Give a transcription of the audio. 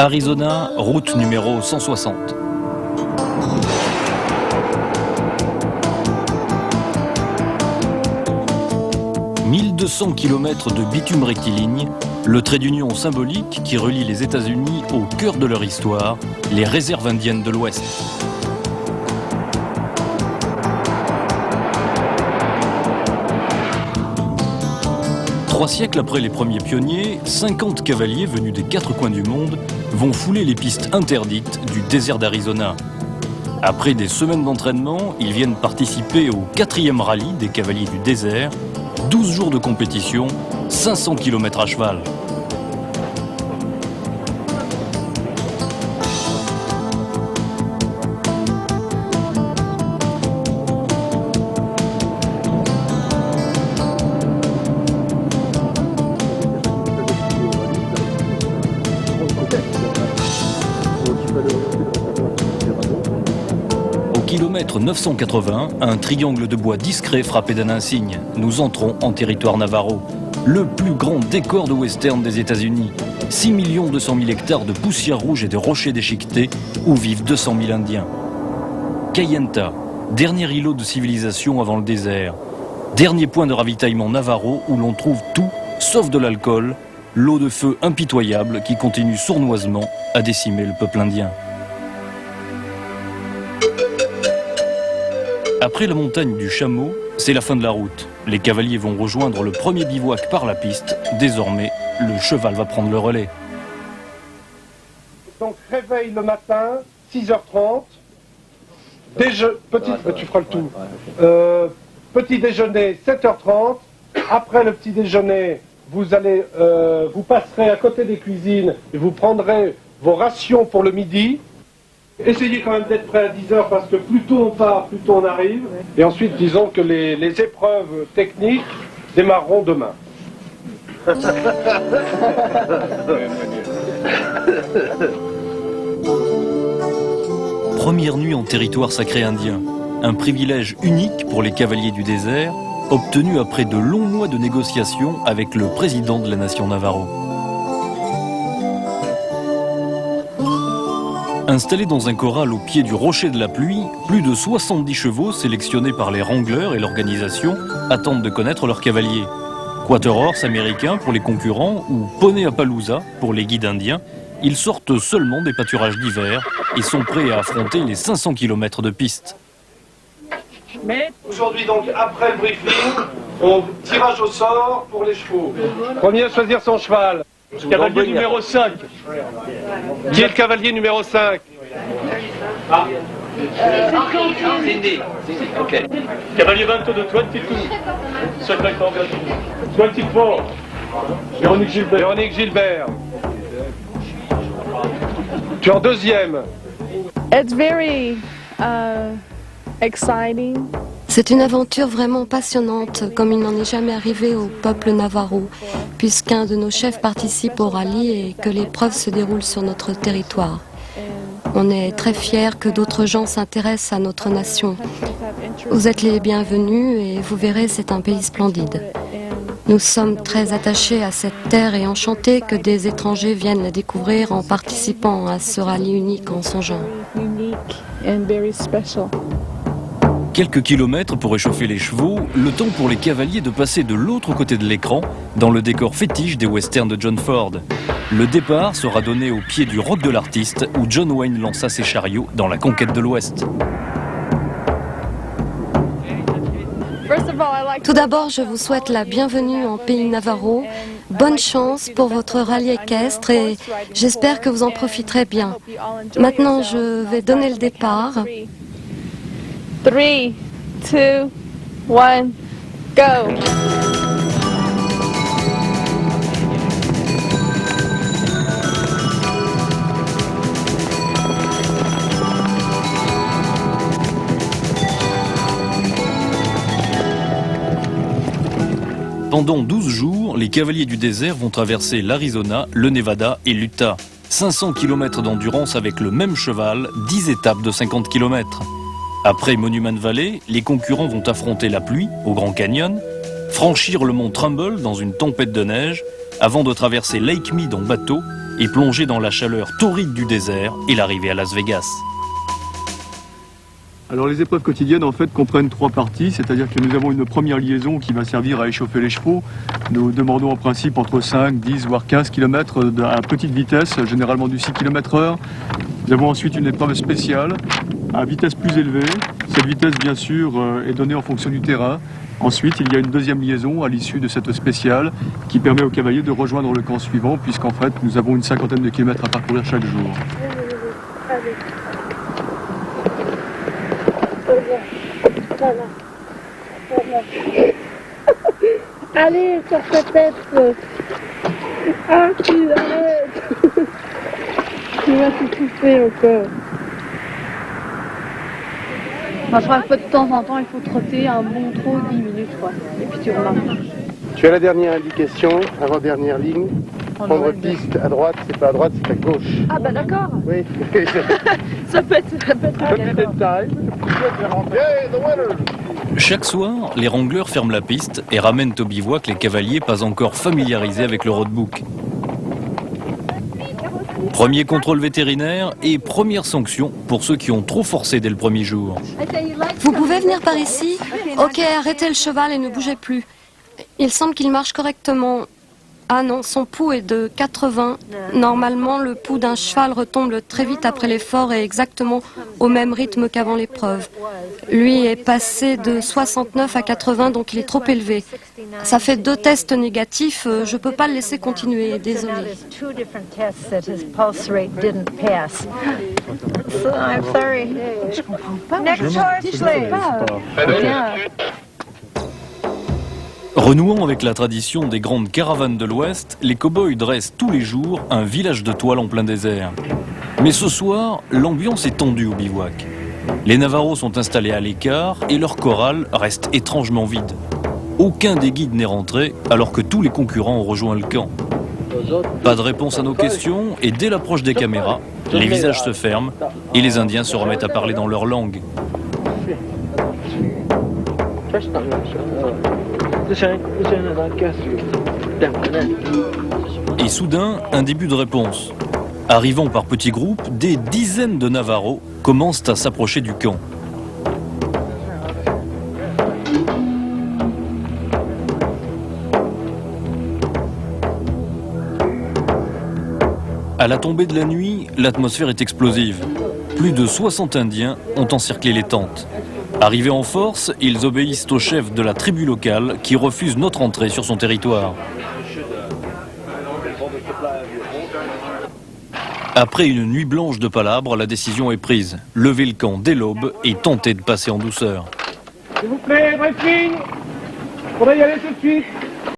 Arizona, route numéro 160. « 1200 km de bitume rectiligne, le trait d'union symbolique qui relie les États-Unis au cœur de leur histoire, les réserves indiennes de l'Ouest. » 3 siècles après les premiers pionniers, 50 cavaliers venus des 4 coins du monde vont fouler les pistes interdites du désert d'Arizona. Après des semaines d'entraînement, ils viennent participer au 4e rallye des cavaliers du désert, 12 jours de compétition, 500 km à cheval. Kilomètre 980, un triangle de bois discret frappé d'un insigne. Nous entrons en territoire Navajo, le plus grand décor de western des États-Unis. 6 200 000 hectares de poussière rouge et de rochers déchiquetés où vivent 200 000 Indiens. Kayenta, dernier îlot de civilisation avant le désert. Dernier point de ravitaillement Navajo où l'on trouve tout, sauf de l'alcool, l'eau de feu impitoyable qui continue sournoisement à décimer le peuple indien. Après la montagne du Chameau, c'est la fin de la route. Les cavaliers vont rejoindre le premier bivouac par la piste. Désormais, le cheval va prendre le relais. Donc réveil le matin, 6h30. Tu feras le tout. Petit déjeuner, 7h30. Après le petit déjeuner, vous passerez à côté des cuisines et vous prendrez vos rations pour le midi. Essayez quand même d'être prêt à 10h parce que plus tôt on part, plus tôt on arrive. Et ensuite, disons que les épreuves techniques démarreront demain. Première nuit en territoire sacré indien. Un privilège unique pour les cavaliers du désert, obtenu après de longs mois de négociations avec le président de la nation Navajo. Installés dans un corral au pied du rocher de la pluie, plus de 70 chevaux sélectionnés par les wranglers et l'organisation attendent de connaître leurs cavaliers. Quarter horse américains pour les concurrents ou poney Appaloosa pour les guides indiens, ils sortent seulement des pâturages d'hiver et sont prêts à affronter les 500 km de piste. Aujourd'hui donc, après le briefing, on tirage au sort pour les chevaux. Premier à choisir son cheval. Cavalier numéro 5. Qui est le cavalier numéro 5? Cindy. Okay. Cavalier 22, 22. Secret 24. Véronique Gilbert. Tu es en deuxième. It's very exciting. C'est une aventure vraiment passionnante, comme il n'en est jamais arrivé au peuple Navajo, puisqu'un de nos chefs participe au rallye et que l'épreuve se déroule sur notre territoire. On est très fiers que d'autres gens s'intéressent à notre nation. Vous êtes les bienvenus et vous verrez, c'est un pays splendide. Nous sommes très attachés à cette terre et enchantés que des étrangers viennent la découvrir en participant à ce rallye unique en son genre. Quelques kilomètres pour échauffer les chevaux, le temps pour les cavaliers de passer de l'autre côté de l'écran, dans le décor fétiche des westerns de John Ford. Le départ sera donné au pied du roc de l'artiste, où John Wayne lança ses chariots dans la conquête de l'Ouest. Tout d'abord, je vous souhaite la bienvenue en pays Navajo. Bonne chance pour votre rallye équestre et j'espère que vous en profiterez bien. Maintenant, je vais donner le départ. 3, 2, 1, go! Pendant 12 jours, les cavaliers du désert vont traverser l'Arizona, le Nevada et l'Utah. 500 km d'endurance avec le même cheval, 10 étapes de 50 km. Après Monument Valley, les concurrents vont affronter la pluie au Grand Canyon, franchir le mont Trumbull dans une tempête de neige, avant de traverser Lake Mead en bateau et plonger dans la chaleur torride du désert et l'arrivée à Las Vegas. Alors les épreuves quotidiennes en fait comprennent 3 parties, c'est-à-dire que nous avons une première liaison qui va servir à échauffer les chevaux. Nous demandons en principe entre 5, 10 voire 15 km à petite vitesse, généralement du 6 km/h. Nous avons ensuite une épreuve spéciale à vitesse plus élevée. Cette vitesse bien sûr est donnée en fonction du terrain. Ensuite il y a une deuxième liaison à l'issue de cette spéciale qui permet aux cavaliers de rejoindre le camp suivant puisqu'en fait nous avons une cinquantaine de kilomètres à parcourir chaque jour. Allez, sur ta tête. Ah, tu arrêtes. Tu vas t'étouffer encore. Après, un peu de temps en temps, il faut trotter un bon trot 10 minutes, quoi. Et puis tu remarques. Tu as la dernière indication, avant-dernière ligne. Prendre piste à droite, c'est pas à droite, c'est à gauche. Ah bah d'accord. Oui. Ça peut être Chaque soir, les wranglers ferment la piste et ramènent au bivouac les cavaliers pas encore familiarisés avec le roadbook. Premier contrôle vétérinaire et première sanction pour ceux qui ont trop forcé dès le premier jour. Vous pouvez venir par ici? Ok, arrêtez le cheval et ne bougez plus. Il semble qu'il marche correctement. Ah non, son pouls est de 80. Normalement, le pouls d'un cheval retombe très vite après l'effort et exactement au même rythme qu'avant l'épreuve. Lui est passé de 69 à 80, donc il est trop élevé. Ça fait 2 tests négatifs, je peux pas le laisser continuer, désolé. Renouant avec la tradition des grandes caravanes de l'Ouest, les cow-boys dressent tous les jours un village de toile en plein désert. Mais ce soir, l'ambiance est tendue au bivouac. Les Navarros sont installés à l'écart et leur corral reste étrangement vide. Aucun des guides n'est rentré alors que tous les concurrents ont rejoint le camp. Pas de réponse à nos questions et dès l'approche des caméras, les visages se ferment et les Indiens se remettent à parler dans leur langue. Et soudain, un début de réponse. Arrivant par petits groupes, des dizaines de Navarros commencent à s'approcher du camp. À la tombée de la nuit, l'atmosphère est explosive. Plus de 60 Indiens ont encerclé les tentes. Arrivés en force, ils obéissent au chef de la tribu locale qui refuse notre entrée sur son territoire. Après une nuit blanche de palabres, la décision est prise. Lever le camp dès l'aube et tenter de passer en douceur. S'il vous plaît, briefing. Faudrait y aller tout de suite.